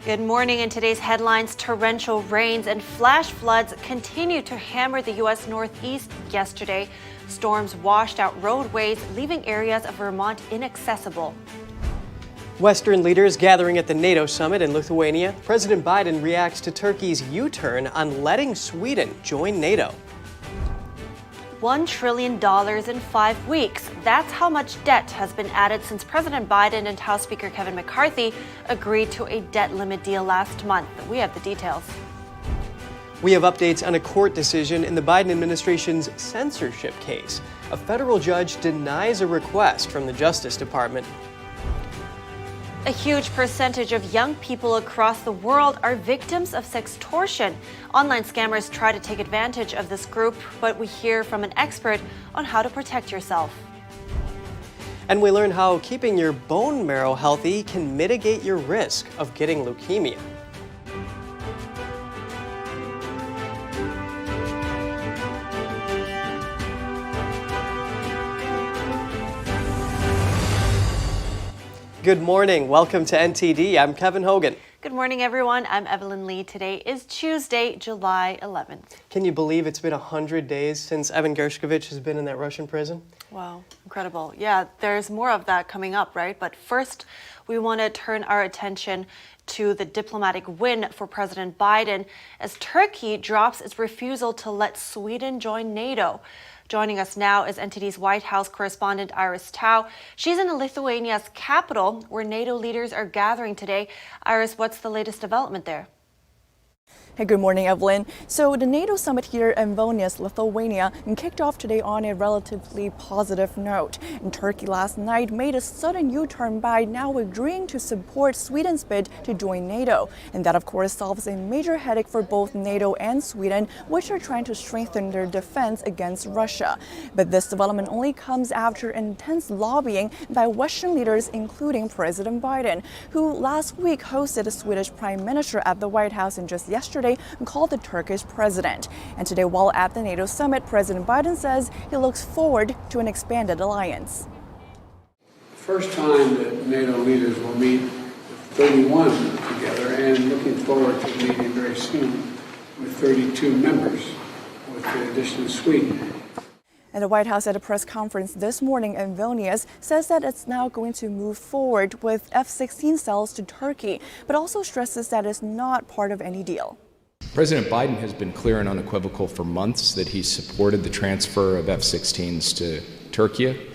Good morning. In today's headlines, torrential rains and flash floods continue to hammer the U.S. Northeast yesterday. Storms washed out roadways, leaving areas of Vermont inaccessible. Western leaders gathering at the NATO summit in Lithuania. President Biden reacts to Turkey's U-turn on letting Sweden join NATO. $1 trillion in 5 weeks. That's how much debt has been added since President Biden and House Speaker Kevin McCarthy agreed to a debt limit deal last month. We have the details. We have updates on a court decision in the Biden administration's censorship case. A federal judge denies a request from the Justice Department. A huge percentage of young people across the world are victims of sextortion. Online scammers try to take advantage of this group, but we hear from an expert on how to protect yourself. And we learn how keeping your bone marrow healthy can mitigate your risk of getting leukemia. Good morning. Welcome to NTD. I'm Kevin Hogan. Good morning, everyone. I'm Evelyn Lee. Today is Tuesday, July 11th. Can you believe it's been 100 days since Evan Gershkovich has been in that Russian prison? Wow, incredible. Yeah, there's more of that coming up, right? But first, we want to turn our attention to the diplomatic win for President Biden as Turkey drops its refusal to let Sweden join NATO. Joining us now is NTD's White House correspondent Iris Tao. She's in Lithuania's capital, where NATO leaders are gathering today. Iris, what's the latest development there? Hey, good morning, Evelyn. So the NATO summit here in Vilnius, Lithuania, kicked off today on a relatively positive note. And Turkey last night made a sudden U-turn by now agreeing to support Sweden's bid to join NATO. And that, of course, solves a major headache for both NATO and Sweden, which are trying to strengthen their defense against Russia. But this development only comes after intense lobbying by Western leaders, including President Biden, who last week hosted a Swedish prime minister at the White House and just yesterday called the Turkish president. And today, while at the NATO summit, President Biden says he looks forward to an expanded alliance. First time that NATO leaders will meet 31 together, and looking forward to meeting very soon with 32 members, with the addition of Sweden. And the White House at a press conference this morning in Vilnius says that it's now going to move forward with F-16 sales to Turkey, but also stresses that it's not part of any deal. President Biden has been clear and unequivocal for months that he supported the transfer of F-16s to Turkey,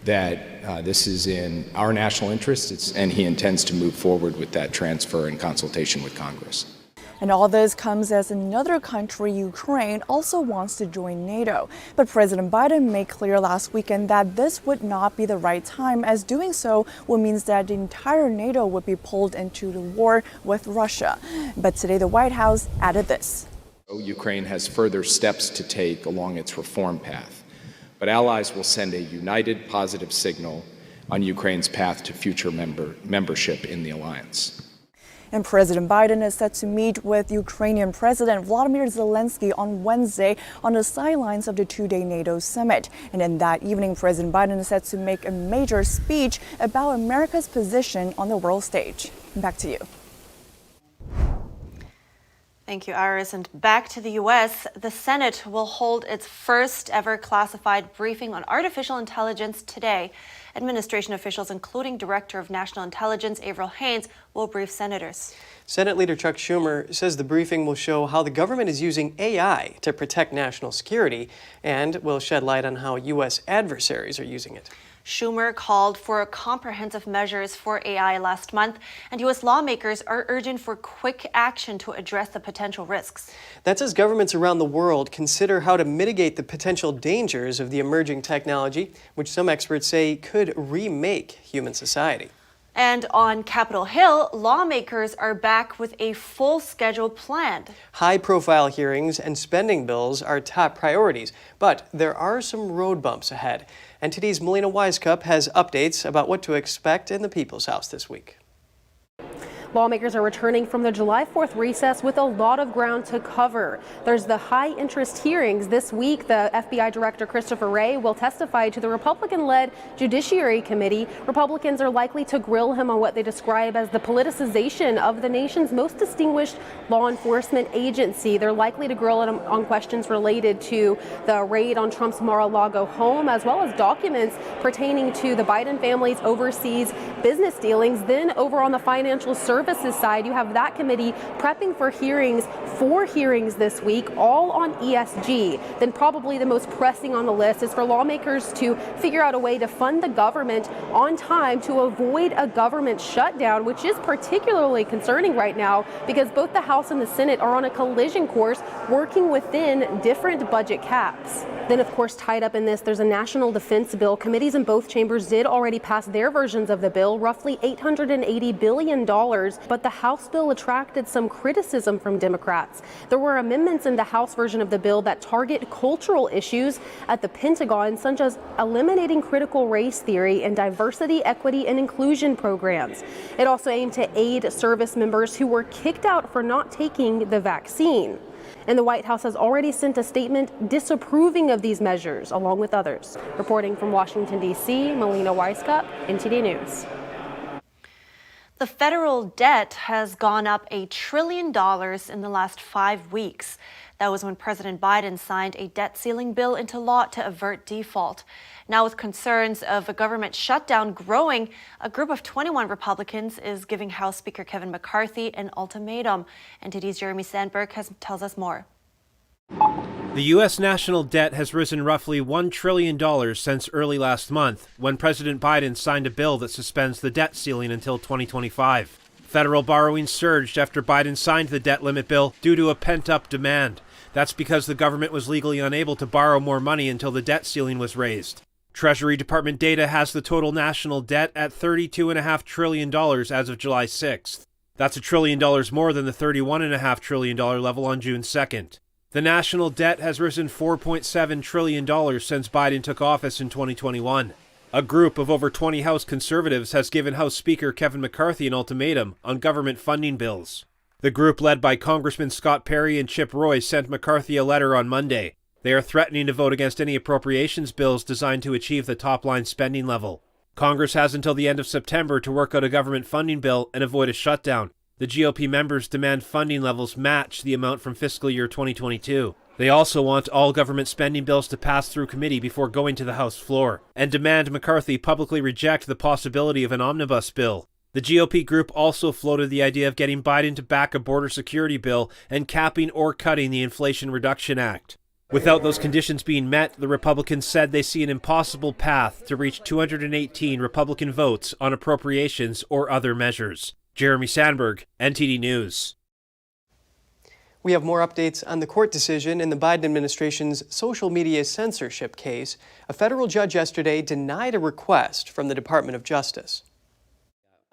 that this is in our national interests, and he intends to move forward with that transfer in consultation with Congress. And all this comes as another country, Ukraine, also wants to join NATO. But President Biden made clear last weekend that this would not be the right time, as doing so would mean that the entire NATO would be pulled into the war with Russia. But today the White House added this. Ukraine has further steps to take along its reform path, but allies will send a united positive signal on Ukraine's path to future membership in the alliance. And President Biden is set to meet with Ukrainian President Volodymyr Zelensky on Wednesday on the sidelines of the two-day NATO summit. And in that evening, President Biden is set to make a major speech about America's position on the world stage. Back to you. Thank you, Iris. And back to the U.S., the Senate will hold its first ever classified briefing on artificial intelligence today. Administration officials, including Director of National Intelligence Avril Haines, will brief senators. Senate Leader Chuck Schumer says the briefing will show how the government is using AI to protect national security and will shed light on how U.S. adversaries are using it. Schumer called for comprehensive measures for AI last month, and U.S. lawmakers are urging for quick action to address the potential risks. That's as governments around the world consider how to mitigate the potential dangers of the emerging technology, which some experts say could remake human society. And on Capitol Hill, lawmakers are back with a full schedule planned. High-profile hearings and spending bills are top priorities, but there are some road bumps ahead. NTD's Melina Wisecup has updates about what to expect in the People's House this week. Lawmakers are returning from the July 4th recess with a lot of ground to cover. There's the high interest hearings this week. The FBI Director Christopher Wray will testify to the Republican-led Judiciary Committee. Republicans are likely to grill him on what they describe as the politicization of the nation's most distinguished law enforcement agency. They're likely to grill him on questions related to the raid on Trump's Mar-a-Lago home, as well as documents pertaining to the Biden family's overseas business dealings. Then over on the financial services side, you have that committee prepping for hearings, 4 hearings this week, all on ESG. Then probably the most pressing on the list is for lawmakers to figure out a way to fund the government on time to avoid a government shutdown, which is particularly concerning right now because both the House and the Senate are on a collision course working within different budget caps. Then, of course, tied up in this, there's a national defense bill. Committees in both chambers did already pass their versions of the bill, roughly $880 billion, but the House bill attracted some criticism from Democrats. There were amendments in the House version of the bill that target cultural issues at the Pentagon, such as eliminating critical race theory and diversity, equity, and inclusion programs. It also aimed to aid service members who were kicked out for not taking the vaccine. And the White House has already sent a statement disapproving of these measures, along with others. Reporting from Washington, D.C., Melina Weisskopf, NTD News. The federal debt has gone up $1 trillion in the last 5 weeks. That was when President Biden signed a debt ceiling bill into law to avert default. Now, with concerns of a government shutdown growing, a group of 21 Republicans is giving House Speaker Kevin McCarthy an ultimatum. NTD's Jeremy Sandberg tells us more. The U.S. national debt has risen roughly $1 trillion since early last month, when President Biden signed a bill that suspends the debt ceiling until 2025. Federal borrowing surged after Biden signed the debt limit bill due to a pent-up demand. That's because the government was legally unable to borrow more money until the debt ceiling was raised. Treasury Department data has the total national debt at $32.5 trillion as of July 6th. That's $1 trillion more than the $31.5 trillion level on June 2nd. The national debt has risen $4.7 trillion since Biden took office in 2021. A group of over 20 House conservatives has given House Speaker Kevin McCarthy an ultimatum on government funding bills. The group, led by Congressman Scott Perry and Chip Roy, sent McCarthy a letter on Monday. They are threatening to vote against any appropriations bills designed to achieve the top-line spending level. Congress has until the end of September to work out a government funding bill and avoid a shutdown. The GOP members demand funding levels match the amount from fiscal year 2022. They also want all government spending bills to pass through committee before going to the House floor, and demand McCarthy publicly reject the possibility of an omnibus bill. The GOP group also floated the idea of getting Biden to back a border security bill and capping or cutting the Inflation Reduction Act. Without those conditions being met, the Republicans said they see an impossible path to reach 218 Republican votes on appropriations or other measures. Jeremy Sandberg, NTD News. We have more updates on the court decision in the Biden administration's social media censorship case. A federal judge yesterday denied a request from the Department of Justice.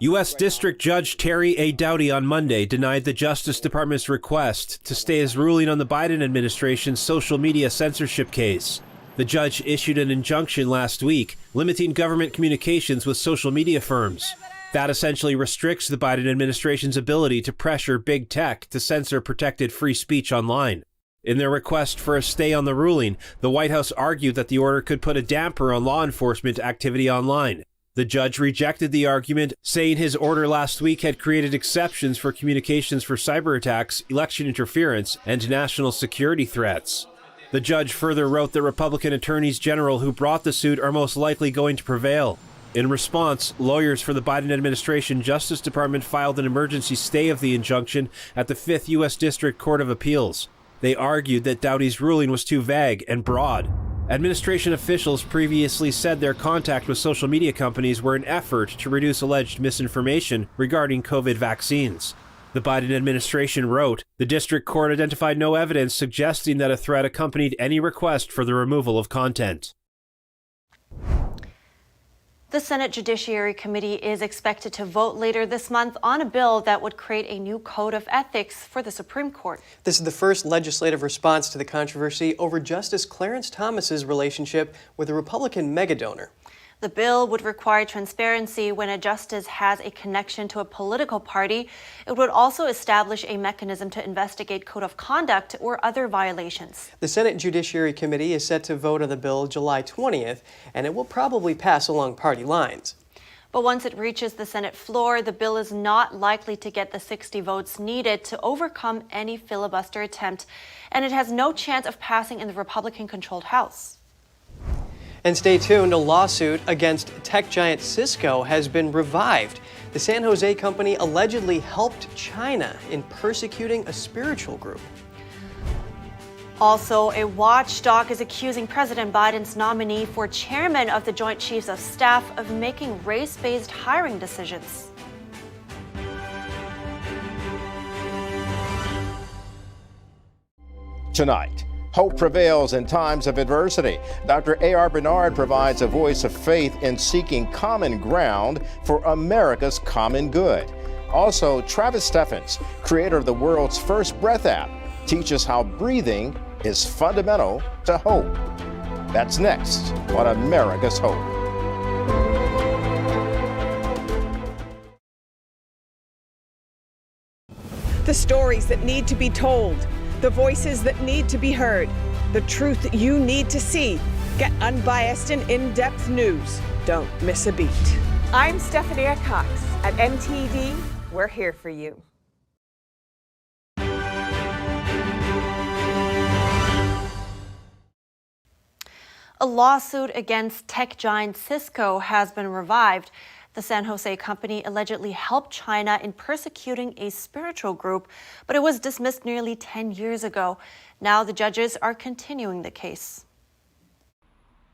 U.S. District Judge Terry A. Doughty on Monday denied the Justice Department's request to stay his ruling on the Biden administration's social media censorship case. The judge issued an injunction last week limiting government communications with social media firms. That essentially restricts the Biden administration's ability to pressure big tech to censor protected free speech online. In their request for a stay on the ruling, the White House argued that the order could put a damper on law enforcement activity online. The judge rejected the argument, saying his order last week had created exceptions for communications for cyber attacks, election interference, and national security threats. The judge further wrote that Republican attorneys general who brought the suit are most likely going to prevail. In response, lawyers for the Biden administration Justice Department filed an emergency stay of the injunction at the 5th U.S. District Court of Appeals. They argued that Doughty's ruling was too vague and broad. Administration officials previously said their contact with social media companies were an effort to reduce alleged misinformation regarding COVID vaccines. The Biden administration wrote, the district court identified no evidence suggesting that a threat accompanied any request for the removal of content. The Senate Judiciary Committee is expected to vote later this month on a bill that would create a new code of ethics for the Supreme Court. This is the first legislative response to the controversy over Justice Clarence Thomas's relationship with a Republican megadonor. The bill would require transparency when a justice has a connection to a political party. It would also establish a mechanism to investigate code of conduct or other violations. The Senate Judiciary Committee is set to vote on the bill July 20th, and it will probably pass along party lines. But once it reaches the Senate floor, the bill is not likely to get the 60 votes needed to overcome any filibuster attempt, and it has no chance of passing in the Republican-controlled House. And stay tuned, a lawsuit against tech giant Cisco has been revived. The San Jose company allegedly helped China in persecuting a spiritual group. Also, a watchdog is accusing President Biden's nominee for chairman of the Joint Chiefs of Staff of making race-based hiring decisions. Tonight, hope prevails in times of adversity. Dr. A.R. Bernard provides a voice of faith in seeking common ground for America's common good. Also, Travis Steffens, creator of the world's first breath app, teaches how breathing is fundamental to hope. That's next on America's Hope. The stories that need to be told, the voices that need to be heard, the truth that you need to see. Get unbiased and in-depth news. Don't miss a beat. I'm Stephanie Cox. At NTD, we're here for you. A lawsuit against tech giant Cisco has been revived. The San Jose company allegedly helped China in persecuting a spiritual group, but it was dismissed nearly 10 years ago. Now the judges are continuing the case.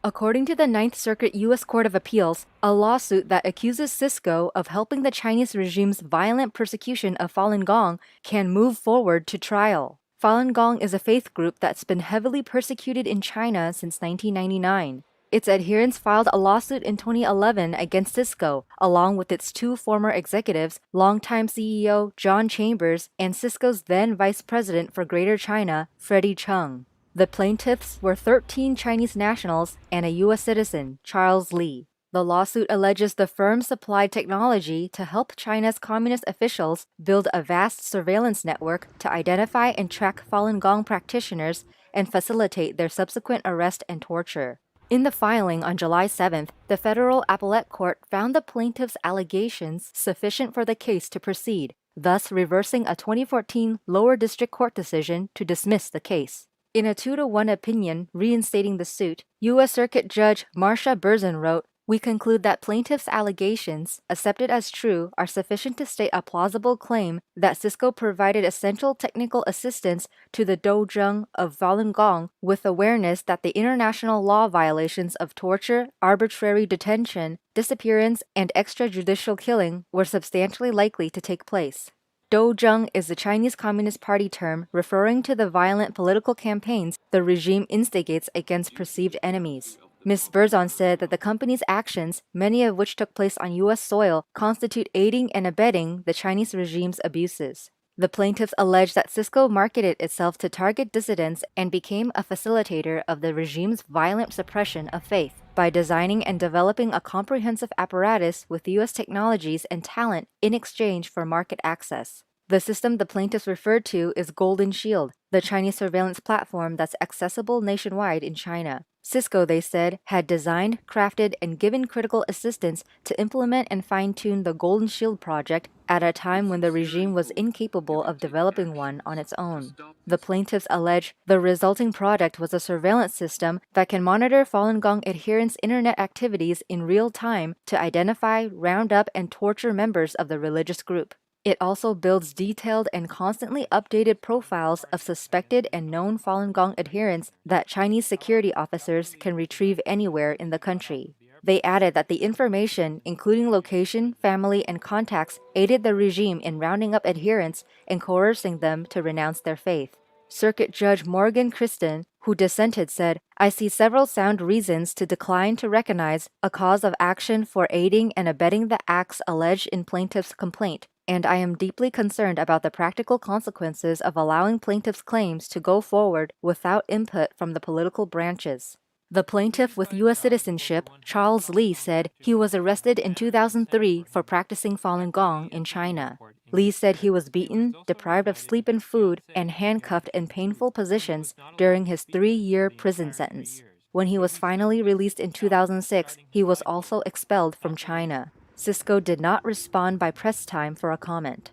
According to the Ninth Circuit U.S. Court of Appeals, a lawsuit that accuses Cisco of helping the Chinese regime's violent persecution of Falun Gong can move forward to trial. Falun Gong is a faith group that's been heavily persecuted in China since 1999. Its adherents filed a lawsuit in 2011 against Cisco, along with its two former executives, longtime CEO John Chambers and Cisco's then vice president for Greater China, Freddie Chung. The plaintiffs were 13 Chinese nationals and a U.S. citizen, Charles Li. The lawsuit alleges the firm supplied technology to help China's communist officials build a vast surveillance network to identify and track Falun Gong practitioners and facilitate their subsequent arrest and torture. In the filing on July 7th, the federal appellate court found the plaintiffs' allegations sufficient for the case to proceed, thus reversing a 2014 lower district court decision to dismiss the case. In a 2-1 opinion reinstating the suit, U.S. Circuit Judge Marcia Berzin wrote, "We conclude that plaintiffs' allegations, accepted as true, are sufficient to state a plausible claim that Cisco provided essential technical assistance to the Dozheng of Falun Gong with awareness that the international law violations of torture, arbitrary detention, disappearance, and extrajudicial killing were substantially likely to take place." Dozheng is the Chinese Communist Party term referring to the violent political campaigns the regime instigates against perceived enemies. Ms. Berzon said that the company's actions, many of which took place on U.S. soil, constitute aiding and abetting the Chinese regime's abuses. The plaintiffs allege that Cisco marketed itself to target dissidents and became a facilitator of the regime's violent suppression of faith by designing and developing a comprehensive apparatus with U.S. technologies and talent in exchange for market access. The system the plaintiffs referred to is Golden Shield, the Chinese surveillance platform that's accessible nationwide in China. Cisco, they said, had designed, crafted, and given critical assistance to implement and fine-tune the Golden Shield project at a time when the regime was incapable of developing one on its own. The plaintiffs allege the resulting product was a surveillance system that can monitor Falun Gong adherents' internet activities in real time to identify, round up, and torture members of the religious group. It also builds detailed and constantly updated profiles of suspected and known Falun Gong adherents that Chinese security officers can retrieve anywhere in the country. They added that the information, including location, family, and contacts, aided the regime in rounding up adherents and coercing them to renounce their faith. Circuit Judge Morgan Kristen, who dissented, said, "I see several sound reasons to decline to recognize a cause of action for aiding and abetting the acts alleged in plaintiff's complaint, and I am deeply concerned about the practical consequences of allowing plaintiffs' claims to go forward without input from the political branches." The plaintiff with U.S. citizenship, Charles Lee, said he was arrested in 2003 for practicing Falun Gong in China. Lee said he was beaten, deprived of sleep and food, and handcuffed in painful positions during his 3-year prison sentence. When he was finally released in 2006, he was also expelled from China. Cisco did not respond by press time for a comment.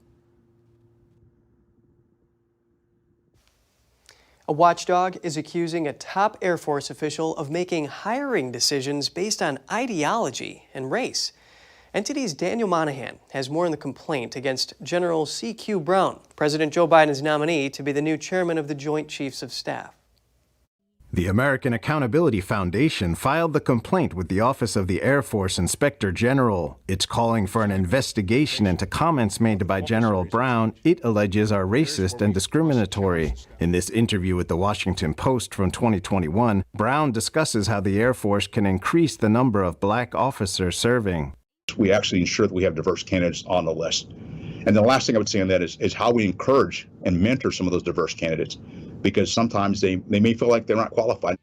A watchdog is accusing a top Air Force official of making hiring decisions based on ideology and race. NTD's Daniel Monahan has more on the complaint against General C.Q. Brown, President Joe Biden's nominee to be the new chairman of the Joint Chiefs of Staff. The American Accountability Foundation filed the complaint with the Office of the Air Force Inspector General. It's calling for an investigation into comments made by General Brown it alleges are racist and discriminatory. In this interview with the Washington Post from 2021, Brown discusses how the Air Force can increase the number of black officers serving. We actually ensure that we have diverse candidates on the list. And the last thing I would say on that is how we encourage and mentor some of those diverse candidates, because sometimes they may feel like they're not qualified.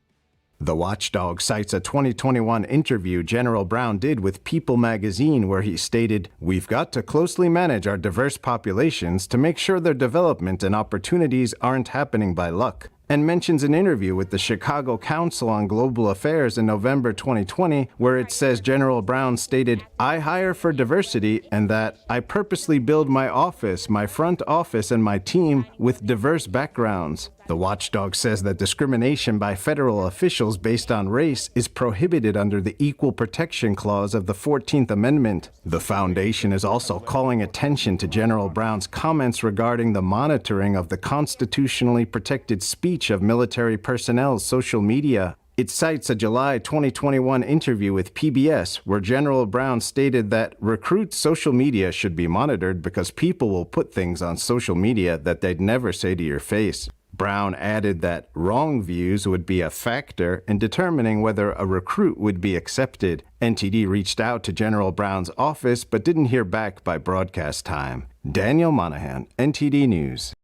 The Watchdog cites a 2021 interview General Brown did with People magazine where he stated, "We've got to closely manage our diverse populations to make sure their development and opportunities aren't happening by luck," and mentions an interview with the Chicago Council on Global Affairs in November 2020 where it says General Brown stated, "I hire for diversity and that I purposely build my office, my front office, and my team with diverse backgrounds." The watchdog says that discrimination by federal officials based on race is prohibited under the Equal Protection Clause of the 14th Amendment. The foundation is also calling attention to General Brown's comments regarding the monitoring of the constitutionally protected speech of military personnel's social media. It cites a July 2021 interview with PBS where General Brown stated that recruits' social media should be monitored because people will put things on social media that they'd never say to your face. Brown added that wrong views would be a factor in determining whether a recruit would be accepted. NTD reached out to General Brown's office but didn't hear back by broadcast time. Daniel Monahan, NTD News.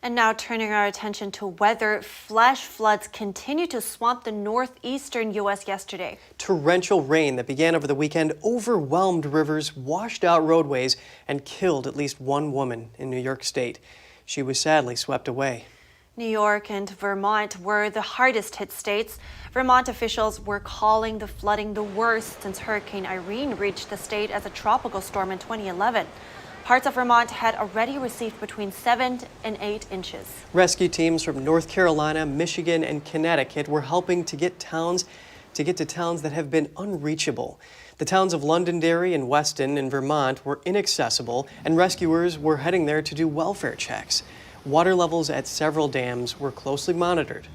And now turning our attention to weather, flash floods continue to swamp the northeastern U.S. yesterday. Torrential rain that began over the weekend overwhelmed rivers, washed out roadways, and killed at least one woman in New York State. She was sadly swept away. New York and Vermont were the hardest hit states. Vermont officials were calling the flooding the worst since Hurricane Irene reached the state as a tropical storm in 2011. Parts of Vermont had already received between 7 and 8 inches. Rescue teams from North Carolina, Michigan, and Connecticut were helping to get to towns that have been unreachable. The towns of Londonderry and Weston in Vermont were inaccessible, and rescuers were heading there to do welfare checks. Water levels at several dams were closely monitored.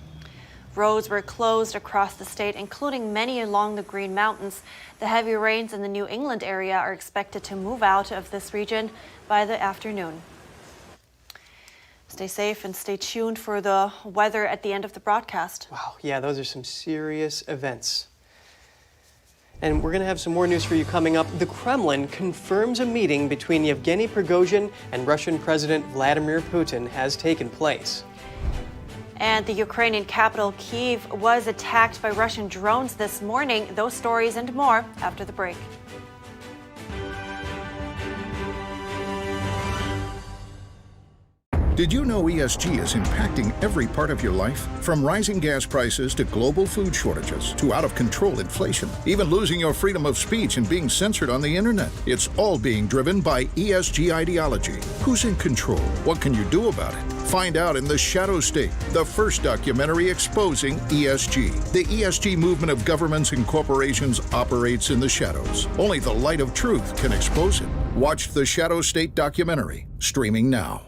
Roads were closed across the state, including many along the Green Mountains. The heavy rains in the New England area are expected to move out of this region by the afternoon. Stay safe and stay tuned for the weather at the end of the broadcast. Wow, yeah, those are some serious events. And we're going to have some more news for you coming up. The Kremlin confirms a meeting between Yevgeny Prigozhin and Russian President Vladimir Putin has taken place. And the Ukrainian capital, Kyiv, was attacked by Russian drones this morning. Those stories and more after the break. Did you know ESG is impacting every part of your life? From rising gas prices to global food shortages to out-of-control inflation, even losing your freedom of speech and being censored on the internet. It's all being driven by ESG ideology. Who's in control? What can you do about it? Find out in The Shadow State, the first documentary exposing ESG. The ESG movement of governments and corporations operates in the shadows. Only the light of truth can expose it. Watch The Shadow State documentary, streaming now.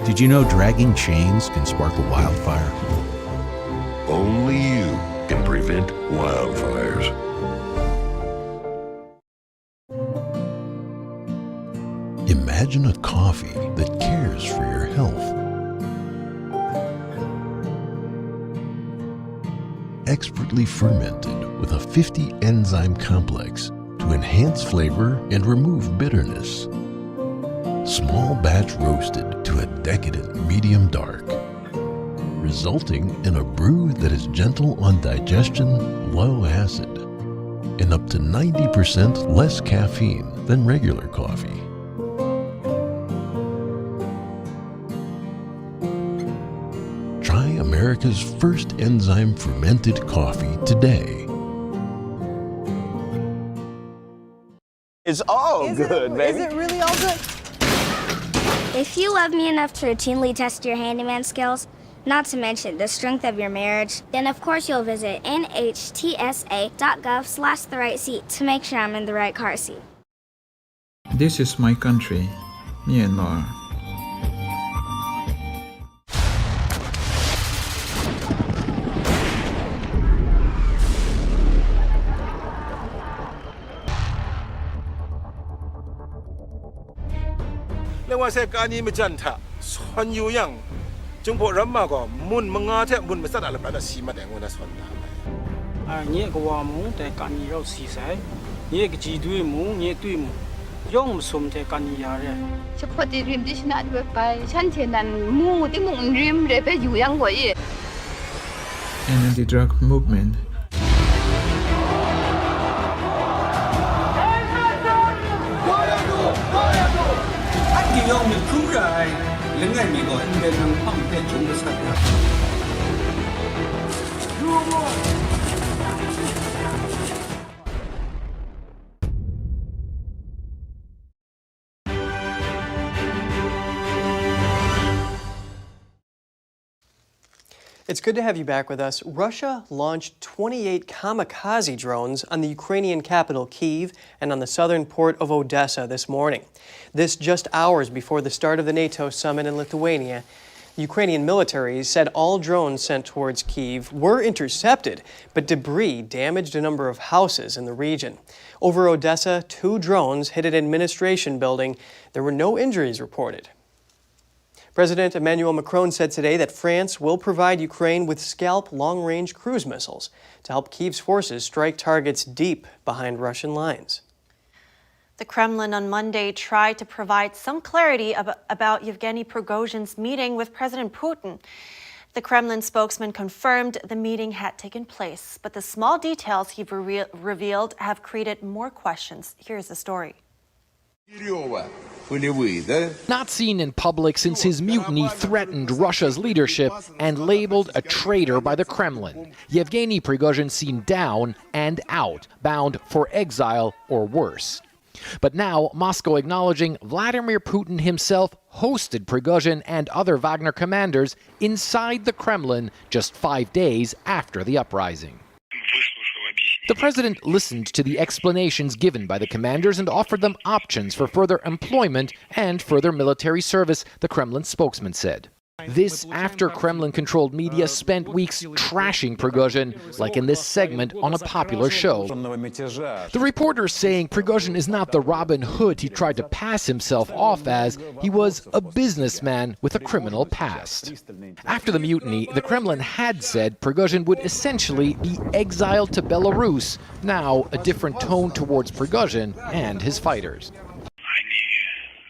Did you know dragging chains can spark a wildfire? Only you can prevent wildfires. Imagine Imagine a coffee that cares for your health. Expertly fermented with a 50 enzyme complex to enhance flavor and remove bitterness. Small batch roasted to a decadent medium dark, resulting in a brew that is gentle on digestion, low acid, and up to 90% less caffeine than regular coffee. Try America's first enzyme fermented coffee today. It's all good, baby. Is it really all good? If you love me enough to routinely test your handyman skills, not to mention the strength of your marriage, then of course you'll visit nhtsa.gov/the-right-seat to make sure I'm in the right car seat. This is my country, Myanmar. And the drug movement. It's good to have you back with us. Russia launched 28 kamikaze drones on the Ukrainian capital, Kyiv, and on the southern port of Odesa this morning. This just hours before the start of the NATO summit in Lithuania. The Ukrainian military said all drones sent towards Kyiv were intercepted, but debris damaged a number of houses in the region. Over Odesa, 2 drones hit an administration building. There were no injuries reported. President Emmanuel Macron said today that France will provide Ukraine with Scalp long-range cruise missiles to help Kyiv's forces strike targets deep behind Russian lines. The Kremlin on Monday tried to provide some clarity about Yevgeny Prigozhin's meeting with President Putin. The Kremlin spokesman confirmed the meeting had taken place, but the small details he revealed have created more questions. Here's the story. Not seen in public since his mutiny threatened Russia's leadership and labeled a traitor by the Kremlin. Yevgeny Prigozhin seen down and out, bound for exile or worse. But now, Moscow acknowledging Vladimir Putin himself hosted Prigozhin and other Wagner commanders inside the Kremlin just 5 days after the uprising. The president listened to the explanations given by the commanders and offered them options for further employment and further military service, the Kremlin spokesman said. This after Kremlin-controlled media spent weeks trashing Prigozhin, like in this segment on a popular show. The reporters saying Prigozhin is not the Robin Hood he tried to pass himself off as. He was a businessman with a criminal past. After the mutiny, the Kremlin had said Prigozhin would essentially be exiled to Belarus. Now, a different tone towards Prigozhin and his fighters.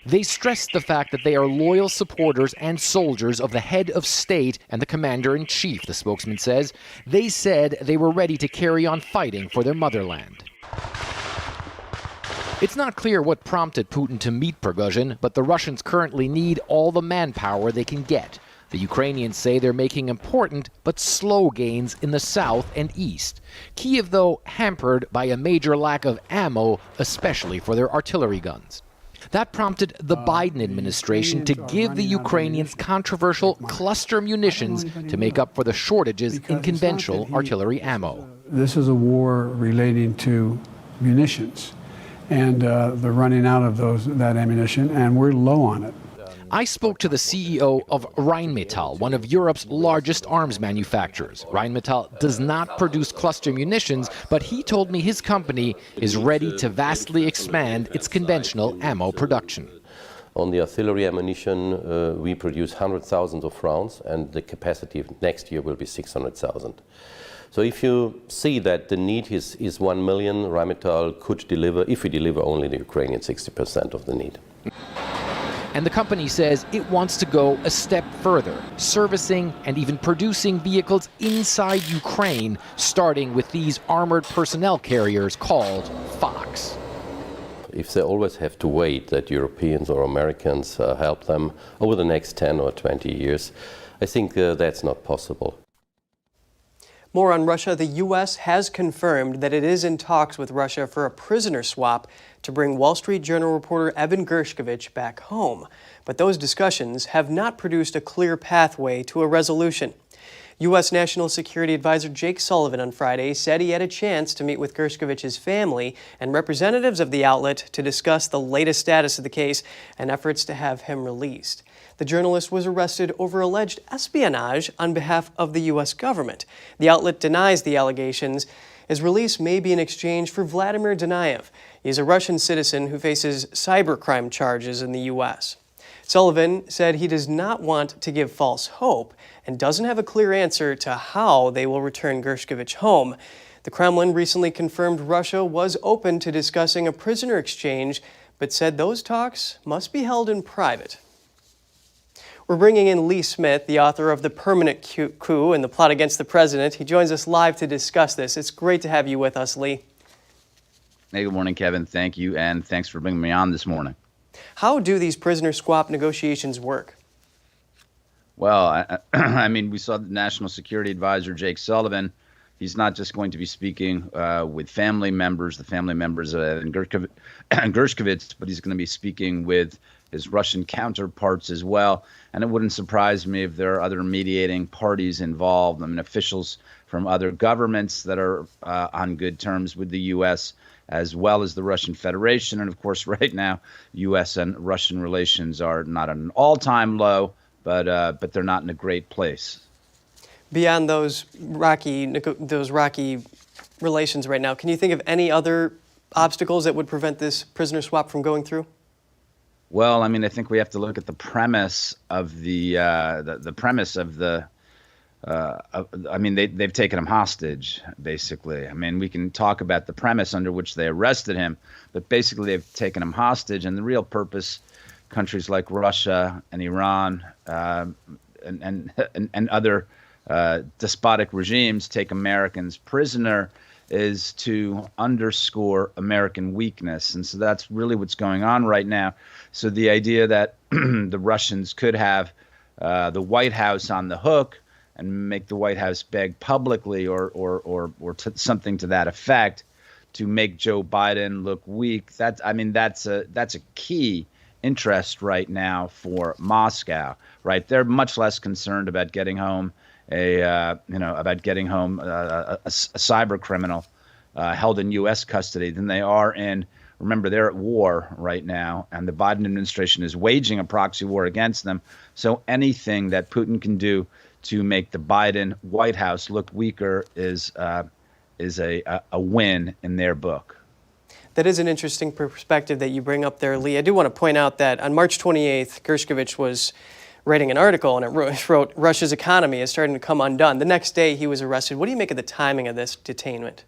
They stressed the fact that they are loyal supporters and soldiers of the head of state and the commander-in-chief, the spokesman says. They said they were ready to carry on fighting for their motherland. It's not clear what prompted Putin to meet Prigozhin, but the Russians currently need all the manpower they can get. The Ukrainians say they're making important but slow gains in the south and east. Kyiv, though, hampered by a major lack of ammo, especially for their artillery guns. That prompted the Biden administration to give the Ukrainians controversial cluster munitions to make up for the shortages in conventional artillery ammo. This is a war relating to munitions and the running out of that ammunition, and we're low on it. I spoke to the CEO of Rheinmetall, one of Europe's largest arms manufacturers. Rheinmetall does not produce cluster munitions, but he told me his company is ready to vastly expand its conventional ammo production. On the artillery ammunition, we produce 100,000 of rounds, and the capacity next year will be 600,000. So if you see that the need is 1 million, Rheinmetall could deliver, if we deliver only the Ukrainian, 60% of the need. And the company says it wants to go a step further, servicing and even producing vehicles inside Ukraine, starting with these armored personnel carriers called Fox. If they always have to wait that Europeans or Americans help them over the next 10 or 20 years, I think that's not possible. More on Russia. The U.S. has confirmed that it is in talks with Russia for a prisoner swap to bring Wall Street Journal reporter Evan Gershkovich back home. But those discussions have not produced a clear pathway to a resolution. U.S. National Security Advisor Jake Sullivan on Friday said he had a chance to meet with Gershkovich's family and representatives of the outlet to discuss the latest status of the case and efforts to have him released. The journalist was arrested over alleged espionage on behalf of the U.S. government. The outlet denies the allegations. His release may be in exchange for Vladimir Danaev. He's a Russian citizen who faces cybercrime charges in the U.S. Sullivan said he does not want to give false hope and doesn't have a clear answer to how they will return Gershkovich home. The Kremlin recently confirmed Russia was open to discussing a prisoner exchange, but said those talks must be held in private. We're bringing in Lee Smith, the author of The Permanent Coup and the Plot Against the President. He joins us live to discuss this. It's great to have you with us, Lee. Hey, good morning, Kevin. Thank you, and thanks for bringing me on this morning. How do these prisoner swap negotiations work? Well, I mean, we saw the National Security Advisor, Jake Sullivan. He's not just going to be speaking with family members, the family members of Gershkovich, but he's going to be speaking with his Russian counterparts as well. And it wouldn't surprise me if there are other mediating parties involved. I mean, officials from other governments that are on good terms with the U.S., as well as the Russian Federation. And of course, right now, U.S. and Russian relations are not at an all-time low, but they're not in a great place. Beyond those rocky relations right now, can you think of any other obstacles that would prevent this prisoner swap from going through? Well, I mean, I think we have to look at the premise of the premise of the. I mean, they've taken him hostage, basically. I mean, we can talk about the premise under which they arrested him, but basically they've taken him hostage, and the real purpose, countries like Russia and Iran and other despotic regimes take Americans prisoner, is to underscore American weakness. And so that's really what's going on right now. So the idea that the Russians could have the White House on the hook and make the White House beg publicly or something to that effect to make Joe Biden look weak, that's a key interest right now for Moscow, right? They're much less concerned about getting home a cyber criminal held in U.S. custody than they are in. Remember, they're at war right now, and the Biden administration is waging a proxy war against them. So anything that Putin can do to make the Biden White House look weaker is a win in their book. That is an interesting perspective that you bring up there, Lee. I do want to point out that on March 28th, Gershkovich was writing an article, and it wrote, "Russia's economy is starting to come undone." The next day, he was arrested. What do you make of the timing of this detainment?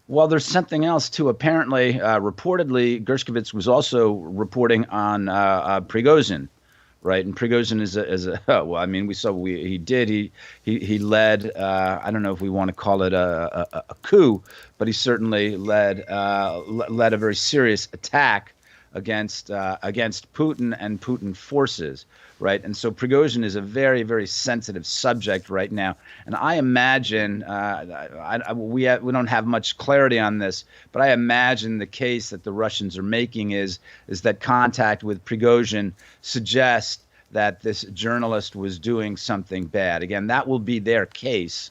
Well, there's something else, too. Apparently, reportedly, Gershkovich was also reporting on Prigozhin, right? And Prigozhin he led, I don't know if we want to call it a coup, but he certainly led a very serious attack against Putin and Putin forces, right? And so Prigozhin is a very, very sensitive subject right now. And I imagine, we don't have much clarity on this, but I imagine the case that the Russians are making is that contact with Prigozhin suggests that this journalist was doing something bad. Again, that will be their case.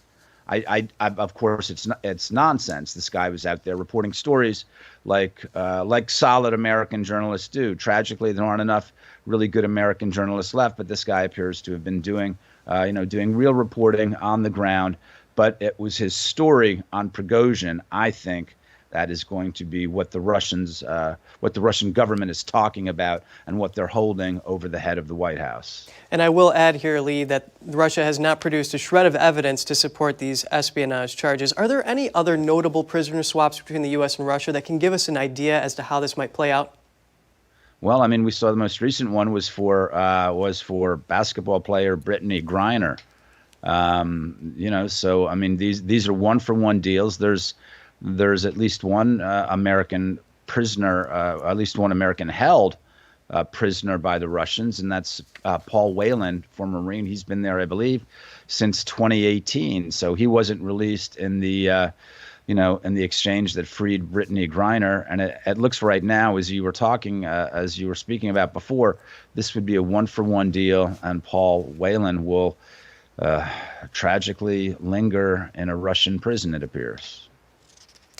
Of course, it's nonsense. This guy was out there reporting stories like solid American journalists do. Tragically, there aren't enough really good American journalists left, but this guy appears to have been doing real reporting on the ground. But it was his story on Prigozhin, I think, that is going to be what the Russian government is talking about and what they're holding over the head of the White House. And I will add here, Lee, that Russia has not produced a shred of evidence to support these espionage charges. Are there any other notable prisoner swaps between the U.S. and Russia that can give us an idea as to how this might play out? Well, I mean, we saw the most recent one was for basketball player Brittany Griner. So I mean, these are one-for-one deals. There's at least one American prisoner, at least one American held prisoner by the Russians, and that's Paul Whelan, former Marine. He's been there, I believe, since 2018. So he wasn't released in the in the exchange that freed Brittany Griner. And it looks right now, as you were speaking about before, this would be a one-for-one deal, and Paul Whelan will tragically linger in a Russian prison, it appears.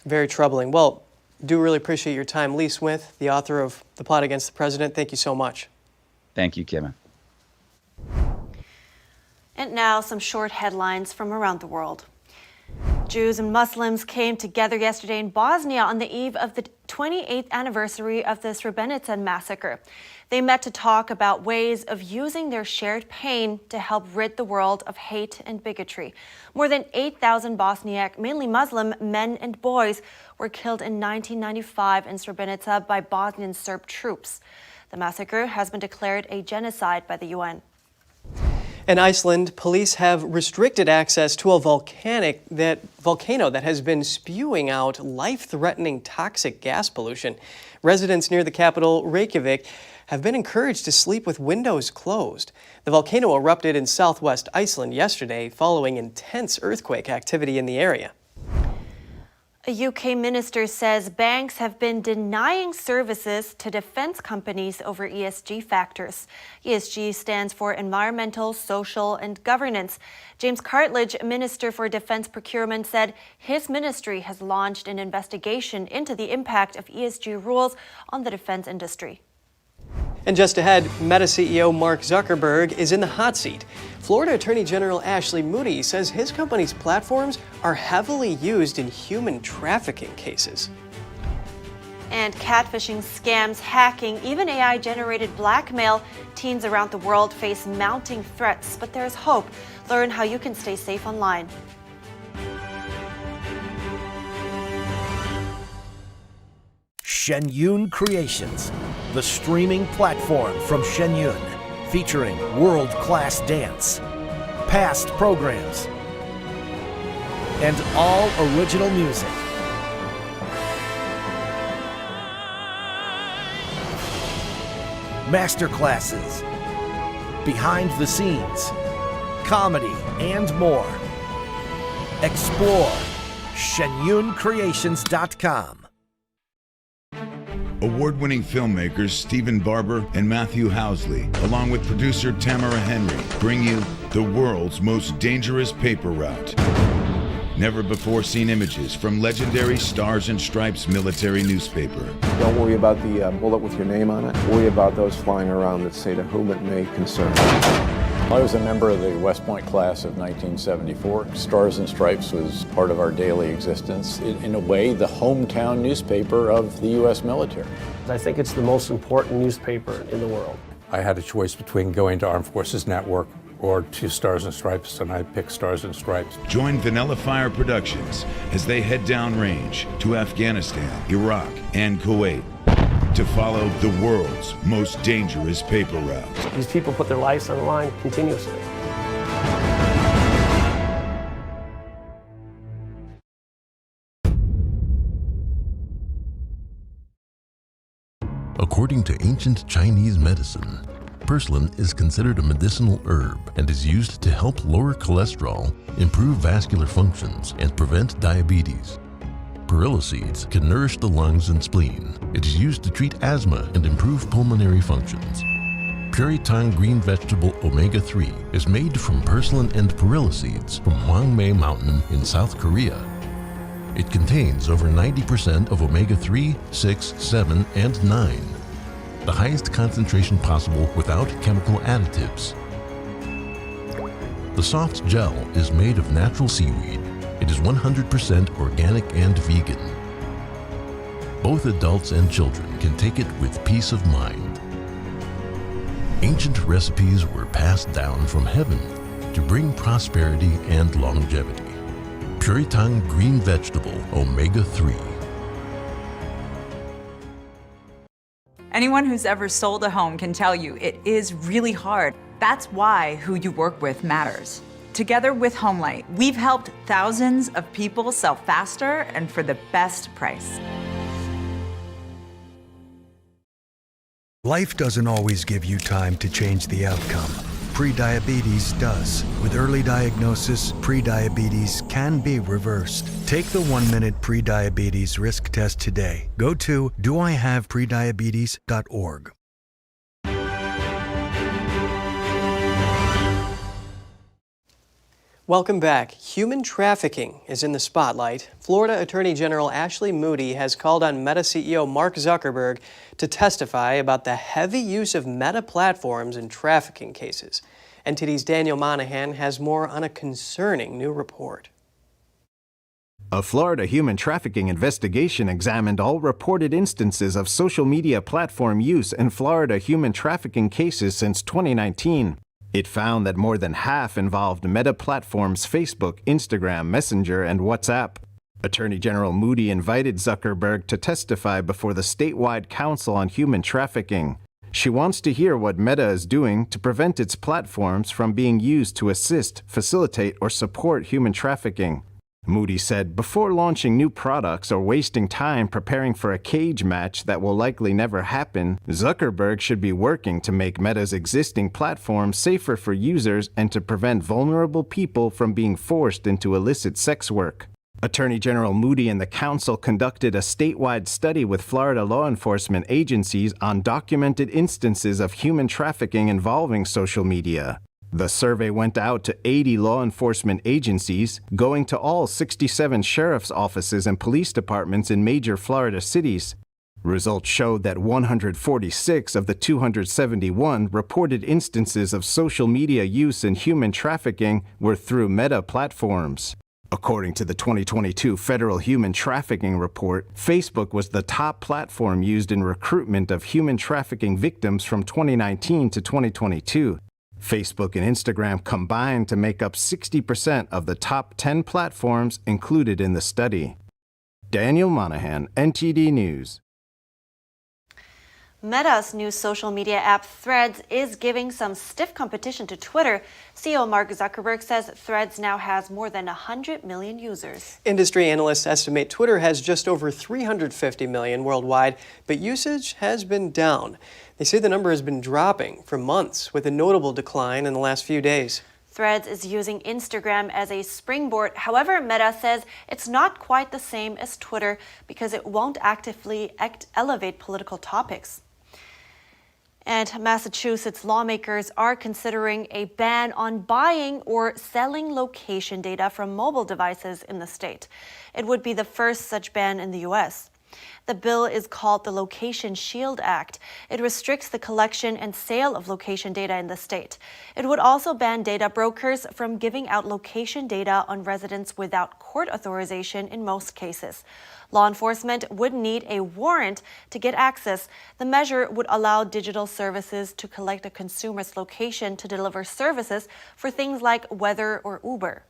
Very troubling. Well, do really appreciate your time. Lee Smith, the author of The Plot Against the President, thank you so much. Thank you, Kevin. And now some short headlines from around the world. Jews and Muslims came together yesterday in Bosnia on the eve of the 28th anniversary of the Srebrenica massacre. They met to talk about ways of using their shared pain to help rid the world of hate and bigotry. More than 8,000 Bosniak, mainly Muslim, men and boys were killed in 1995 in Srebrenica by Bosnian Serb troops. The massacre has been declared a genocide by the UN. In Iceland, police have restricted access to a volcano that has been spewing out life-threatening toxic gas pollution. Residents near the capital, Reykjavik, have been encouraged to sleep with windows closed. The volcano erupted in southwest Iceland yesterday following intense earthquake activity in the area. A UK minister says banks have been denying services to defense companies over ESG factors. ESG stands for environmental, social, and governance. James Cartledge, Minister for Defense Procurement, said his ministry has launched an investigation into the impact of ESG rules on the defense industry. And just ahead, Meta CEO Mark Zuckerberg is in the hot seat. Florida Attorney General Ashley Moody says his company's platforms are heavily used in human trafficking cases. And catfishing, scams, hacking, even AI-generated blackmail. Teens around the world face mounting threats, but there's hope. Learn how you can stay safe online. Shen Yun Creations, the streaming platform from Shen Yun, featuring world-class dance, past programs, and all original music. Masterclasses, behind the scenes, comedy, and more. Explore shenyuncreations.com. Award-winning filmmakers Stephen Barber and Matthew Housley, along with producer Tamara Henry, bring you the world's most dangerous paper route. Never-before-seen images from legendary Stars and Stripes military newspaper. Don't worry about the bullet with your name on it. Worry about those flying around that say to whom it may concern. I was a member of the West Point class of 1974. Stars and Stripes was part of our daily existence. In a way, the hometown newspaper of the U.S. military. I think it's the most important newspaper in the world. I had a choice between going to Armed Forces Network or to Stars and Stripes, and I picked Stars and Stripes. Join Vanilla Fire Productions as they head downrange to Afghanistan, Iraq, and Kuwait to follow the world's most dangerous paper route. These people put their lives on the line continuously. According to ancient Chinese medicine, purslane is considered a medicinal herb and is used to help lower cholesterol, improve vascular functions, and prevent diabetes. Perilla seeds can nourish the lungs and spleen. It is used to treat asthma and improve pulmonary functions. Puritang green vegetable omega-3 is made from purslane and perilla seeds from Hwangmae Mountain in South Korea. It contains over 90% of omega-3, 6, 7, and 9. The highest concentration possible without chemical additives. The soft gel is made of natural seaweed. It is 100% organic and vegan. both adults and children can take it with peace of mind. Ancient recipes were passed down from heaven to bring prosperity and longevity. Puritan green vegetable omega-3. Anyone who's ever sold a home can tell you it is really hard. That's why who you work with matters. Together with Homelight, we've helped thousands of people sell faster and for the best price. Life doesn't always give you time to change the outcome. Prediabetes does. With early diagnosis, prediabetes can be reversed. Take the 1-minute prediabetes risk test today. Go to doihaveprediabetes.org. Welcome back. Human trafficking is in the spotlight. Florida Attorney General Ashley Moody has called on Meta CEO Mark Zuckerberg to testify about the heavy use of Meta platforms in trafficking cases. NTD's Daniel Monahan has more on a concerning new report. A Florida human trafficking investigation examined all reported instances of social media platform use in Florida human trafficking cases since 2019. It found that more than half involved Meta platforms Facebook, Instagram, Messenger, and WhatsApp. Attorney General Moody invited Zuckerberg to testify before the statewide Council on Human Trafficking. She wants to hear what Meta is doing to prevent its platforms from being used to assist, facilitate, or support human trafficking. Moody said, before launching new products or wasting time preparing for a cage match that will likely never happen, Zuckerberg should be working to make Meta's existing platform safer for users and to prevent vulnerable people from being forced into illicit sex work. Attorney General Moody and the council conducted a statewide study with Florida law enforcement agencies on documented instances of human trafficking involving social media. The survey went out to 80 law enforcement agencies, going to all 67 sheriff's offices and police departments in major Florida cities. Results showed that 146 of the 271 reported instances of social media use in human trafficking were through Meta platforms. According to the 2022 Federal Human Trafficking Report, Facebook was the top platform used in recruitment of human trafficking victims from 2019 to 2022. Facebook and Instagram combined to make up 60% of the top 10 platforms included in the study. Daniel Monahan, NTD News. Meta's new social media app Threads is giving some stiff competition to Twitter. CEO Mark Zuckerberg says Threads now has more than 100 million users. Industry analysts estimate Twitter has just over 350 million worldwide, but usage has been down. They say the number has been dropping for months, with a notable decline in the last few days. Threads is using Instagram as a springboard. However, Meta says it's not quite the same as Twitter because it won't actively elevate political topics. And Massachusetts lawmakers are considering a ban on buying or selling location data from mobile devices in the state. It would be the first such ban in the U.S. The bill is called the Location Shield Act. It restricts the collection and sale of location data in the state. It would also ban data brokers from giving out location data on residents without court authorization in most cases. Law enforcement would need a warrant to get access. The measure would allow digital services to collect a consumer's location to deliver services for things like weather or Uber.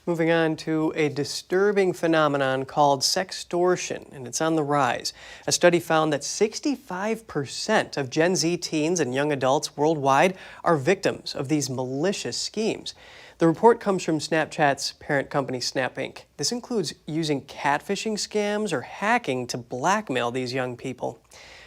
Moving on to a disturbing phenomenon called sextortion, and it's on the rise. A study found that 65% of Gen Z teens and young adults worldwide are victims of these malicious schemes. The report comes from Snapchat's parent company Snap Inc. This includes using catfishing scams or hacking to blackmail these young people.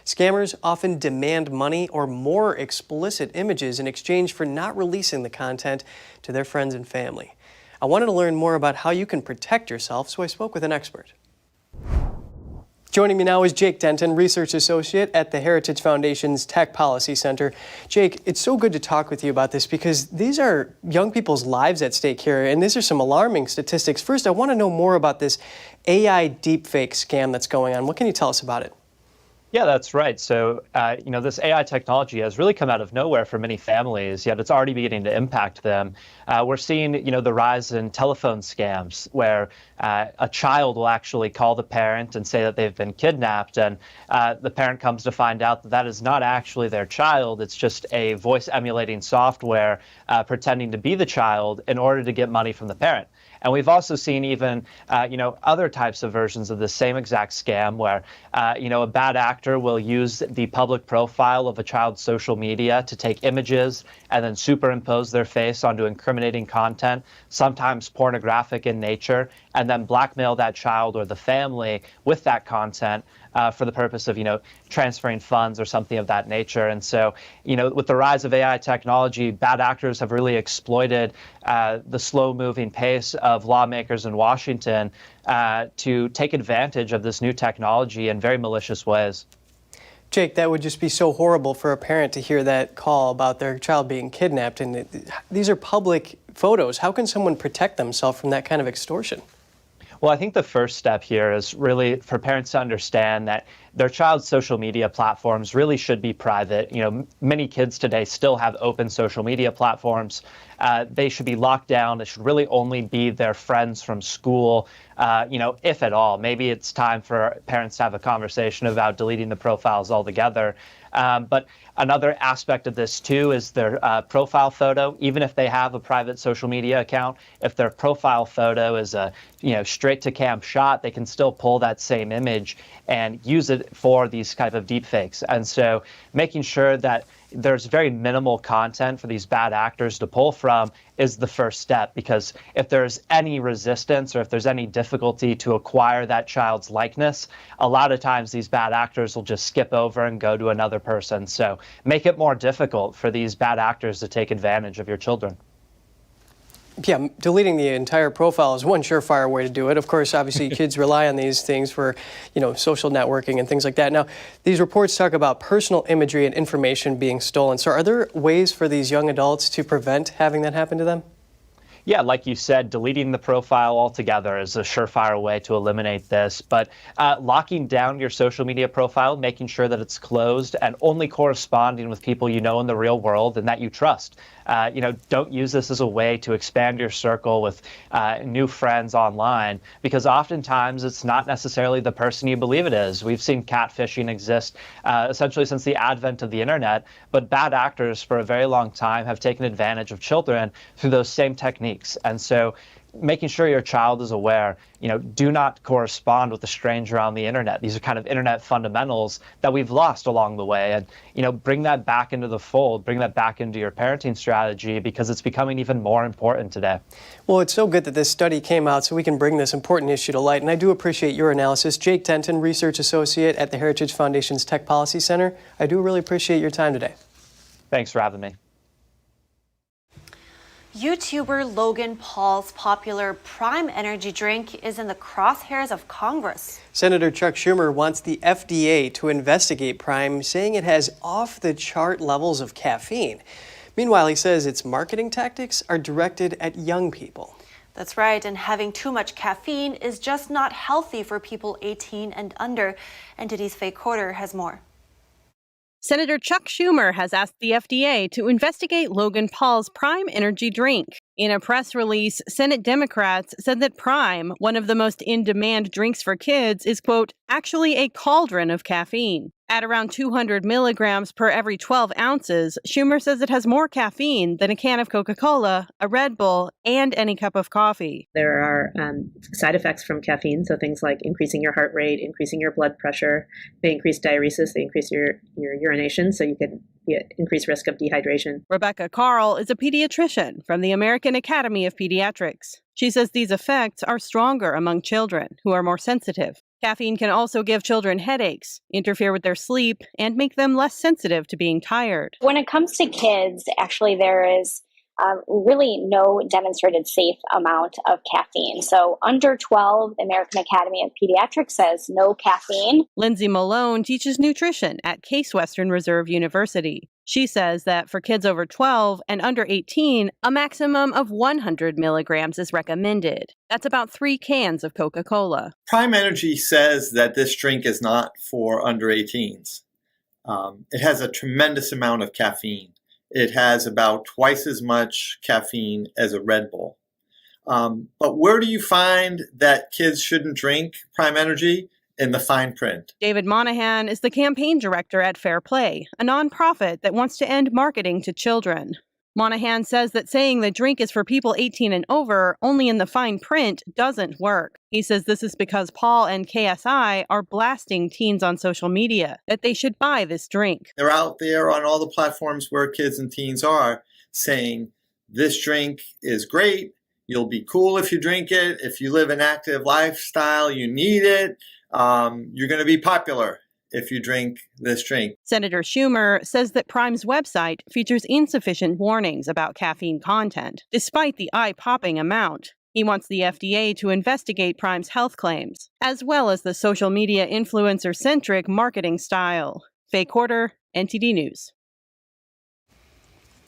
Scammers often demand money or more explicit images in exchange for not releasing the content to their friends and family. I wanted to learn more about how you can protect yourself, so I spoke with an expert. Joining me now is Jake Denton, Research Associate at the Heritage Foundation's Tech Policy Center. Jake, it's so good to talk with you about this because these are young people's lives at stake here, and these are some alarming statistics. First, I want to know more about this AI deepfake scam that's going on. What can you tell us about it? Yeah, that's right. So, this AI technology has really come out of nowhere for many families, yet it's already beginning to impact them. We're seeing, the rise in telephone scams where a child will actually call the parent and say that they've been kidnapped. And the parent comes to find out that that is not actually their child. It's just a voice emulating software pretending to be the child in order to get money from the parent. And we've also seen even, other types of versions of the same exact scam where, a bad actor will use the public profile of a child's social media to take images and then superimpose their face onto incriminating content, sometimes pornographic in nature, and then blackmail that child or the family with that content for the purpose of, transferring funds or something of that nature. And so, with the rise of AI technology, bad actors have really exploited the slow-moving pace of lawmakers in Washington to take advantage of this new technology in very malicious ways. Jake, that would just be so horrible for a parent to hear that call about their child being kidnapped. And these are public photos. How can someone protect themselves from that kind of extortion? Well, I think the first step here is really for parents to understand that their child's social media platforms really should be private. Many kids today still have open social media platforms. They should be locked down. It should really only be their friends from school, if at all. Maybe it's time for parents to have a conversation about deleting the profiles altogether. But another aspect of this, too, is their profile photo. Even if they have a private social media account, if their profile photo is a straight-to-cam shot, they can still pull that same image and use it for these type of deepfakes. And so making sure that there's very minimal content for these bad actors to pull from is the first step, because if there's any resistance or if there's any difficulty to acquire that child's likeness, a lot of times these bad actors will just skip over and go to another person. So make it more difficult for these bad actors to take advantage of your children. Yeah, deleting the entire profile is one surefire way to do it. Of course, obviously, kids rely on these things for, social networking and things like that. Now, these reports talk about personal imagery and information being stolen. So are there ways for these young adults to prevent having that happen to them? Yeah, like you said, deleting the profile altogether is a surefire way to eliminate this. But locking down your social media profile, making sure that it's closed and only corresponding with people you know in the real world and that you trust. Don't use this as a way to expand your circle with new friends online, because oftentimes it's not necessarily the person you believe it is. We've seen catfishing exist essentially since the advent of the internet, but bad actors for a very long time have taken advantage of children through those same techniques. And so making sure your child is aware, do not correspond with a stranger on the internet. These are kind of internet fundamentals that we've lost along the way. And, bring that back into the fold, bring that back into your parenting strategy, because it's becoming even more important today. Well, it's so good that this study came out so we can bring this important issue to light. And I do appreciate your analysis. Jake Denton, Research Associate at the Heritage Foundation's Tech Policy Center. I do really appreciate your time today. Thanks for having me. YouTuber Logan Paul's popular Prime energy drink is in the crosshairs of Congress. Senator Chuck Schumer wants the FDA to investigate Prime, saying it has off-the-chart levels of caffeine. Meanwhile, he says its marketing tactics are directed at young people. That's right, and having too much caffeine is just not healthy for people 18 and under. NTD's Faye Corder has more. Senator Chuck Schumer has asked the FDA to investigate Logan Paul's Prime energy drink. In a press release, Senate Democrats said that Prime, one of the most in-demand drinks for kids, is, quote, actually a cauldron of caffeine. At around 200 milligrams per every 12 ounces, Schumer says it has more caffeine than a can of Coca-Cola, a Red Bull, and any cup of coffee. There are side effects from caffeine, so things like increasing your heart rate, increasing your blood pressure. They increase diuresis, they increase your urination, so you can increased risk of dehydration. Rebecca Carl is a pediatrician from the American Academy of Pediatrics. She says these effects are stronger among children who are more sensitive. Caffeine can also give children headaches, interfere with their sleep, and make them less sensitive to being tired. When it comes to kids, actually there is really no demonstrated safe amount of caffeine. So under 12, the American Academy of Pediatrics says no caffeine. Lindsay Malone teaches nutrition at Case Western Reserve University. She says that for kids over 12 and under 18, a maximum of 100 milligrams is recommended. That's about 3 cans of Coca-Cola. Prime Energy says that this drink is not for under 18s. It has a tremendous amount of caffeine. It has about twice as much caffeine as a Red Bull. But where do you find that kids shouldn't drink Prime Energy? In the fine print. David Monahan is the campaign director at Fair Play, a nonprofit that wants to end marketing to children. Monahan says that saying the drink is for people 18 and over only in the fine print doesn't work. He says this is because Paul and KSI are blasting teens on social media that they should buy this drink. They're out there on all the platforms where kids and teens are saying, this drink is great, you'll be cool if you drink it, if you live an active lifestyle, you need it. You're going to be popular if you drink this drink. Senator Schumer says that Prime's website features insufficient warnings about caffeine content, despite the eye-popping amount. He wants the FDA to investigate Prime's health claims, as well as the social media influencer-centric marketing style. Faye Quarter, NTD News.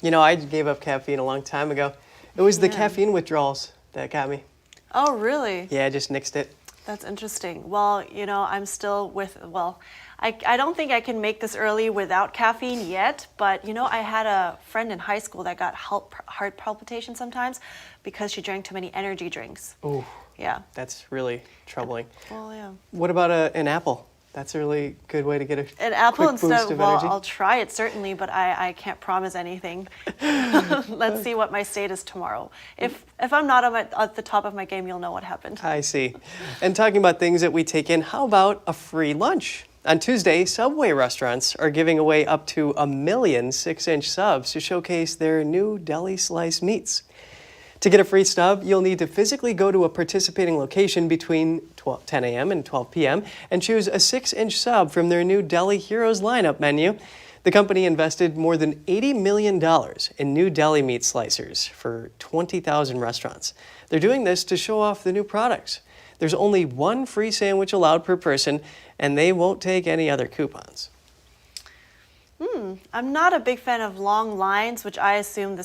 You know, I gave up caffeine a long time ago. It was the caffeine withdrawals that got me. Oh, really? Yeah, I just nixed it. That's interesting. Well, you know, I'm still I don't think I can make this early without caffeine yet, but, you know, I had a friend in high school that got heart palpitations sometimes because she drank too many energy drinks. Oh, yeah. That's really troubling. Well, yeah. What about an apple? That's a really good way to get an apple quick instead. boost of Well, energy. I'll try it certainly, but I can't promise anything. Let's see what my state is tomorrow. If I'm not at the top of my game, you'll know what happened. I see. And talking about things that we take in, how about a free lunch? On Tuesday, Subway restaurants are giving away up to 1 million 6-inch subs to showcase their new deli slice meats. To get a free stub, you'll need to physically go to a participating location between 10 a.m. and 12 p.m. and choose a 6-inch sub from their new Deli Heroes lineup menu. The company invested more than $80 million in new deli meat slicers for 20,000 restaurants. They're doing this to show off the new products. There's only one free sandwich allowed per person, and they won't take any other coupons. I'm not a big fan of long lines, which I assume the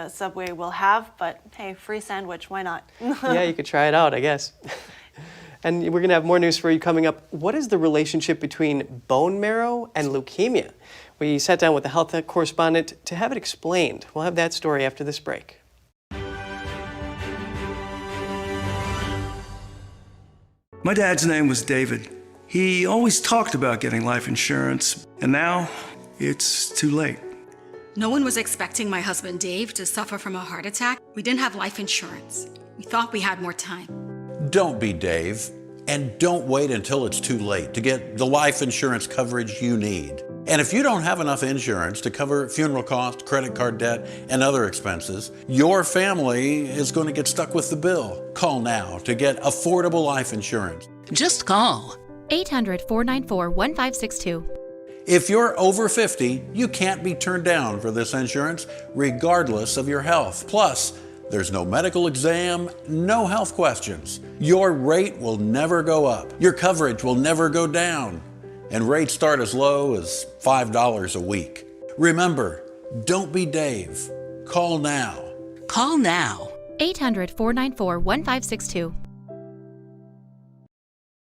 Subway will have, but hey, free sandwich, why not? Yeah, you could try it out, I guess. And we're going to have more news for you coming up. What is the relationship between bone marrow and leukemia? We sat down with the health correspondent to have it explained. We'll have that story after this break. My dad's name was David. He always talked about getting life insurance, and now it's too late. No one was expecting my husband Dave to suffer from a heart attack. We didn't have life insurance. We thought we had more time. Don't be Dave, and don't wait until it's too late to get the life insurance coverage you need. And if you don't have enough insurance to cover funeral costs, credit card debt, and other expenses, your family is going to get stuck with the bill. Call now to get affordable life insurance. Just call 800-494-1562. If you're over 50, you can't be turned down for this insurance, regardless of your health. Plus, there's no medical exam, no health questions. Your rate will never go up. Your coverage will never go down. And rates start as low as $5 a week. Remember, don't be Dave. Call now. Call now. 800-494-1562.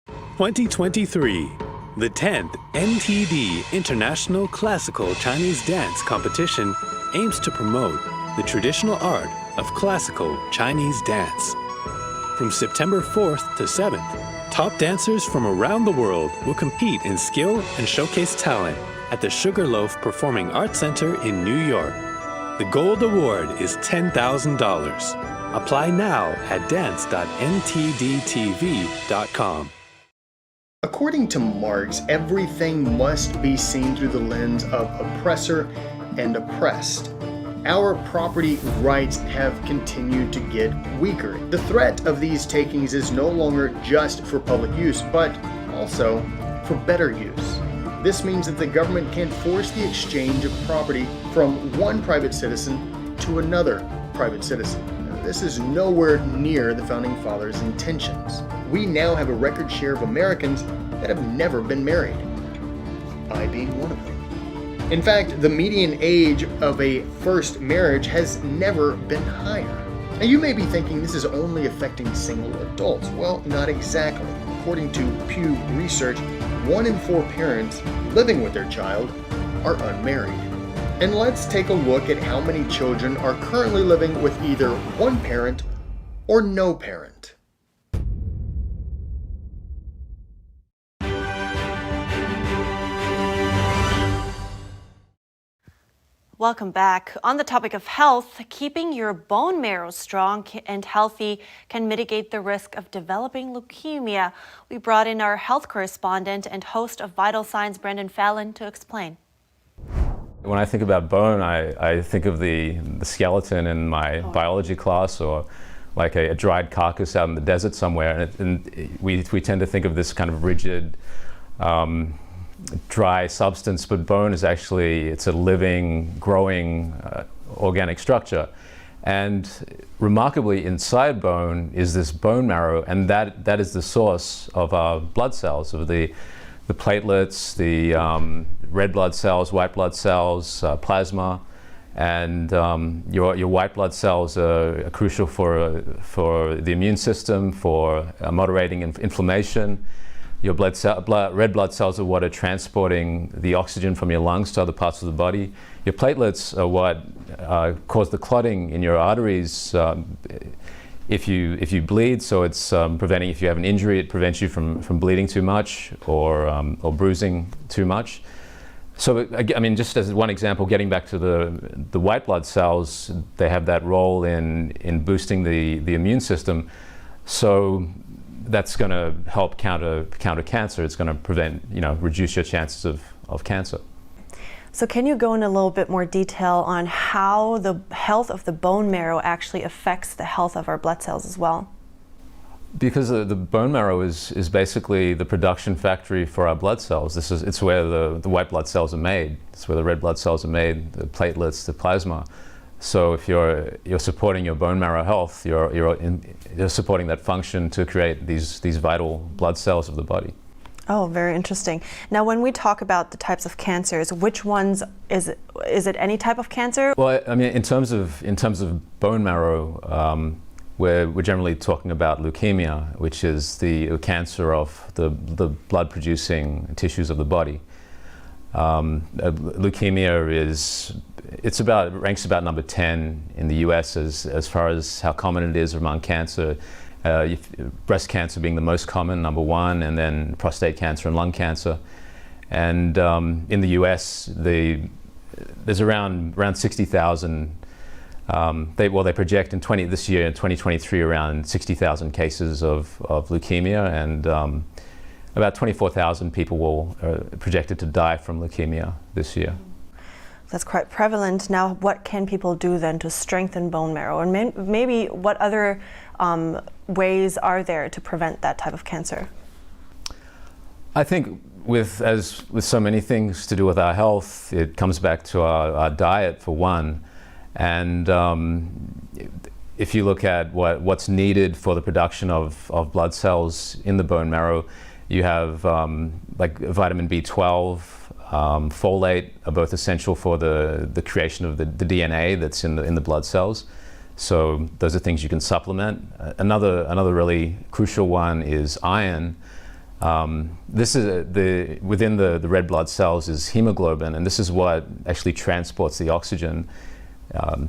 2023, the 10th NTD International Classical Chinese Dance Competition aims to promote the traditional art of classical Chinese dance. From September 4th to 7th, top dancers from around the world will compete in skill and showcase talent at the Sugarloaf Performing Arts Center in New York. The Gold Award is $10,000. Apply now at dance.ntdtv.com. According to Marx, everything must be seen through the lens of oppressor and oppressed. Our property rights have continued to get weaker. The threat of these takings is no longer just for public use, but also for better use. This means that the government can force the exchange of property from one private citizen to another private citizen. This is nowhere near the Founding Fathers' intentions. We now have a record share of Americans that have never been married, I being one of them. In fact, the median age of a first marriage has never been higher. Now you may be thinking this is only affecting single adults. Well, not exactly. According to Pew Research, 1 in 4 parents living with their child are unmarried. And let's take a look at how many children are currently living with either one parent or no parent. Welcome back. On the topic of health, keeping your bone marrow strong and healthy can mitigate the risk of developing leukemia. We brought in our health correspondent and host of Vital Signs, Brendan Falun, to explain. When I think about bone, I think of the skeleton in my biology class, or like a dried carcass out in the desert somewhere. And we tend to think of this kind of rigid, dry substance, but bone is actually, it's a living, growing organic structure. And remarkably, inside bone is this bone marrow, and that is the source of our blood cells, of the platelets, the red blood cells, white blood cells, plasma. And your white blood cells are crucial for the immune system, for moderating inflammation. Your red blood cells are what are transporting the oxygen from your lungs to other parts of the body. Your platelets are what cause the clotting in your arteries if you bleed. So it's preventing, if you have an injury, it prevents you from bleeding too much or bruising too much. So I mean, just as one example, getting back to the white blood cells, they have that role in boosting the immune system. So that's going to help counter cancer. It's going to prevent, reduce your chances of cancer. So can you go in a little bit more detail on how the health of the bone marrow actually affects the health of our blood cells as well? Because the bone marrow is basically the production factory for our blood cells. It's where the white blood cells are made. It's where the red blood cells are made, the platelets, the plasma. So if you're supporting your bone marrow health, you're supporting that function to create these vital blood cells of the body. Oh, very interesting. Now, when we talk about the types of cancers, which ones is it any type of cancer? Well, I mean, in terms of bone marrow, we're generally talking about leukemia, which is the cancer of the blood-producing tissues of the body. Leukemia ranks about number 10 in the U.S. as far as how common it is among cancer. Breast cancer being the most common, number 1, and then prostate cancer and lung cancer. And in the U.S., there's around 60,000. They project this year in 2023 around 60,000 cases of leukemia, and about 24,000 people are projected to die from leukemia this year. That's quite prevalent. Now, what can people do then to strengthen bone marrow? And maybe what other ways are there to prevent that type of cancer? I think with so many things to do with our health, it comes back to our diet for one. And if you look at what's needed for the production of blood cells in the bone marrow, you have like vitamin B12, folate are both essential for the creation of the DNA that's in the blood cells. So those are things you can supplement. Another really crucial one is iron. This is within the red blood cells is hemoglobin, and this is what actually transports the oxygen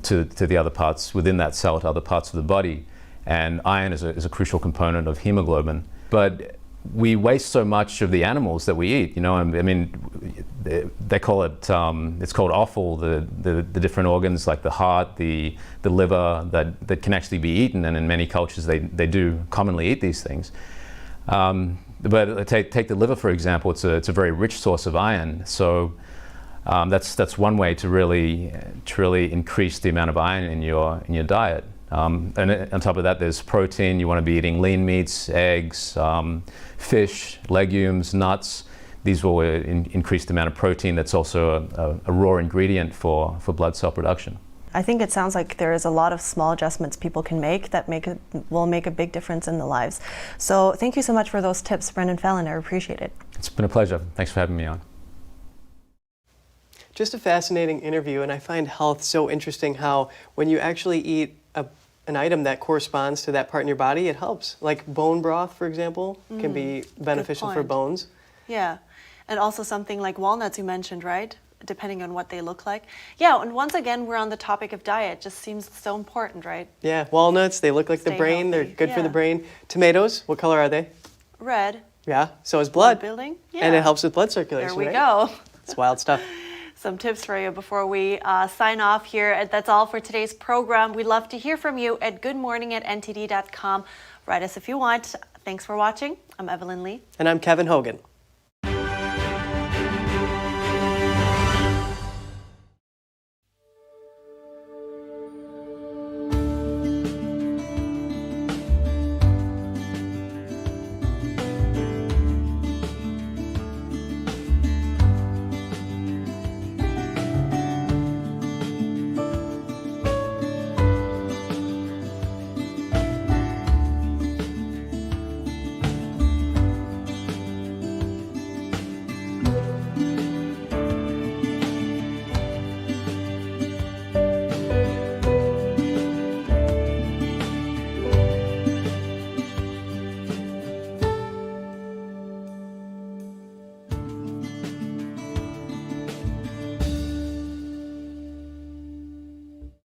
to the other parts within that cell, to other parts of the body. And iron is a crucial component of hemoglobin. But we waste so much of the animals that we eat. I mean, they call it, it's called offal, the different organs like the heart, the liver that can actually be eaten, and in many cultures they do commonly eat these things. But take the liver, for example. It's a very rich source of iron. So that's one way to really increase the amount of iron in your diet. And on top of that, there's protein. You want to be eating lean meats, eggs, fish, legumes, nuts. These will increase the amount of protein. That's also a raw ingredient for blood cell production. I think it sounds like there is a lot of small adjustments people can make that will make a big difference in their lives. So thank you so much for those tips, Brendan Falun. I appreciate it. It's been a pleasure. Thanks for having me on. Just a fascinating interview, and I find health so interesting how when you actually eat an item that corresponds to that part in your body, it helps. Like bone broth, for example, can be beneficial for bones. Yeah, and also something like walnuts you mentioned, right? Depending on what they look like. Yeah, and once again, we're on the topic of diet. Just seems so important, right? Yeah, walnuts, they look like the brain. healthy. They're good for the brain. Tomatoes, what color are they? Red. Yeah, so is blood. Building. Yeah. And it helps with blood circulation, There we right? go. It's wild stuff. Some tips for you before we sign off here. That's all for today's program. We'd love to hear from you at goodmorning@ntd.com. Write us if you want. Thanks for watching. I'm Evelyn Lee. And I'm Kevin Hogan.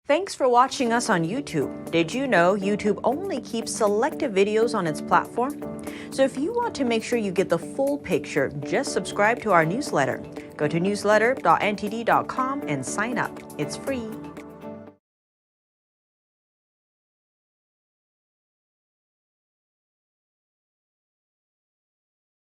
Thanks for watching us on YouTube. Did you know YouTube only keeps selective videos on its platform? So if you want to make sure you get the full picture, just subscribe to our newsletter. Go to newsletter.ntd.com and sign up. It's free.